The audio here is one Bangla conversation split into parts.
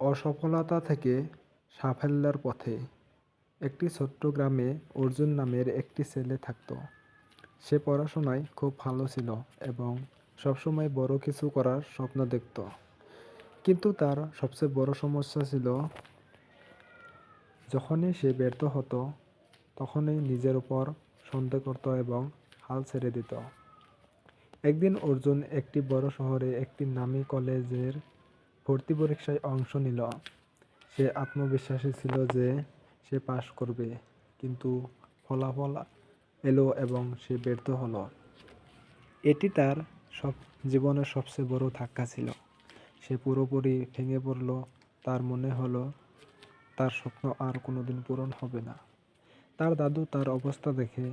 অসফলতা থেকে সাফল্যের পথে। একটি ছোট্ট গ্রামে অর্জুন নামের একটি ছেলে থাকত। সে পড়াশোনায় খুব ভালো ছিল এবং সবসময় বড় কিছু করার স্বপ্ন দেখত। কিন্তু তার সবচেয়ে বড় সমস্যা ছিল, যখনই সে ব্যর্থ হতো তখনই নিজের উপর সন্দেহ করত এবং হাল ছেড়ে দিত। একদিন অর্জুন একটি বড় শহরে একটি নামী কলেজের ভর্তি পরীক্ষায় অংশ নিল। সে আত্মবিশ্বাসী ছিল যে সে পাশ করবে, কিন্তু ফলাফল এলো এবং সে ব্যর্থ হলো। এটি তার জীবনের সবচেয়ে বড় ধাক্কা ছিল। সে পুরোপুরি ভেঙে পড়ল। তার মনে হলো তার স্বপ্ন আর কোনোদিন পূরণ হবে না। তার দাদু তার অবস্থা দেখে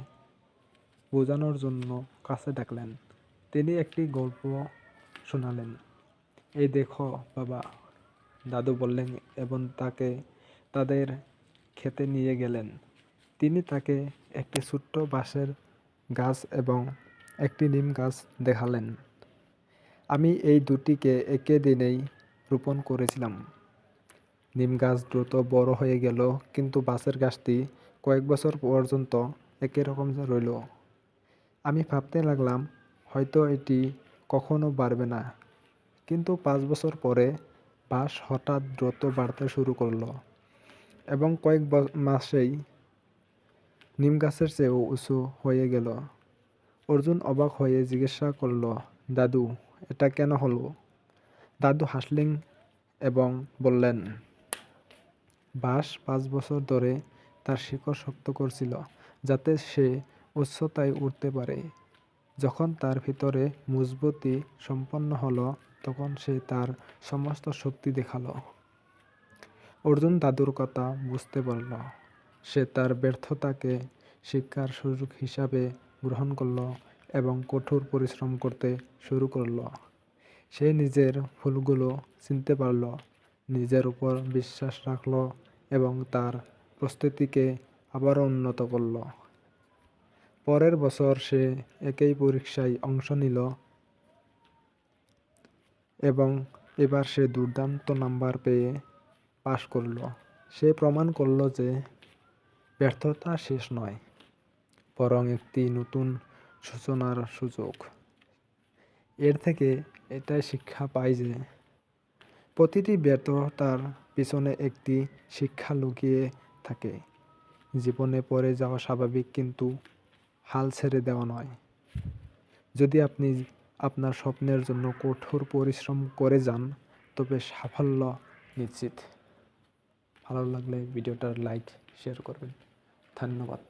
বোঝানোর জন্য কাছে ডাকলেন। তিনি একটি গল্প শোনালেন। এই দেখো বাবা, দাদু বললেন এবং তাকে তাদের খেতে নিয়ে গেলেন। তিনি তাকে একটি ছোট্ট বাঁশের গাছ এবং একটি নিম গাছ দেখালেন। আমি এই দুটিকে একই দিনেই রোপণ করেছিলাম। নিম গাছ দ্রুত বড় হয়ে গেল, কিন্তু বাঁশের গাছটি কয়েক বছর পর্যন্ত একই রকম রইল। আমি ভাবতে লাগলাম, হয়তো এটি কখনো বাড়বে না। কিন্তু 5 বছর পরে বাঁশ হঠাৎ দ্রুত বাড়তে শুরু করলো এবং কয়েক মাসেই নিম গাছের চেয়েও উঁচু হয়ে গেল। অর্জুন অবাক হয়ে জিজ্ঞাসা করল, দাদু, এটা কেন হলো? দাদু হাসলেন এবং বললেন, বাঁশ 5 বছর ধরে তার শিকড় শক্ত করছিল, যাতে সে উচ্চতায় উঠতে পারে। যখন তার ভিতরে মজবুতি সম্পন্ন হলো, তখন সে তার সমস্ত শক্তি দেখালো। অর্জুন দাদুর কথা বুঝতে পারল। সে তার ব্যর্থতাকে শিক্ষার সুযোগ হিসাবে গ্রহণ করল এবং কঠোর পরিশ্রম করতে শুরু করল। সে নিজের ভুলগুলো চিনতে পারল, নিজের উপর বিশ্বাস রাখল এবং তার প্রস্তুতিকে আবারও উন্নত করল। পরের বছর সে একই পরীক্ষায় অংশ নিল এবং এবার সে দুর্দান্ত নাম্বার পেয়ে পাশ করল। সে প্রমাণ করল যে ব্যর্থতা শেষ নয়, বরং একটি নতুন সূচনার সুযোগ। এর থেকে এটাই শিক্ষা পাই যে প্রতিটি ব্যর্থতার পিছনে একটি শিক্ষা লুকিয়ে থাকে। জীবনে পড়ে যাওয়া স্বাভাবিক, কিন্তু হাল ছেড়ে দেওয়া নয়। যদি আপনি আপনার স্বপ্নের জন্য কঠোর পরিশ্রম করে যান, তবে সাফল্য নিশ্চিত। ভালো লাগলে ভিডিওটার লাইক, শেয়ার করবেন। ধন্যবাদ।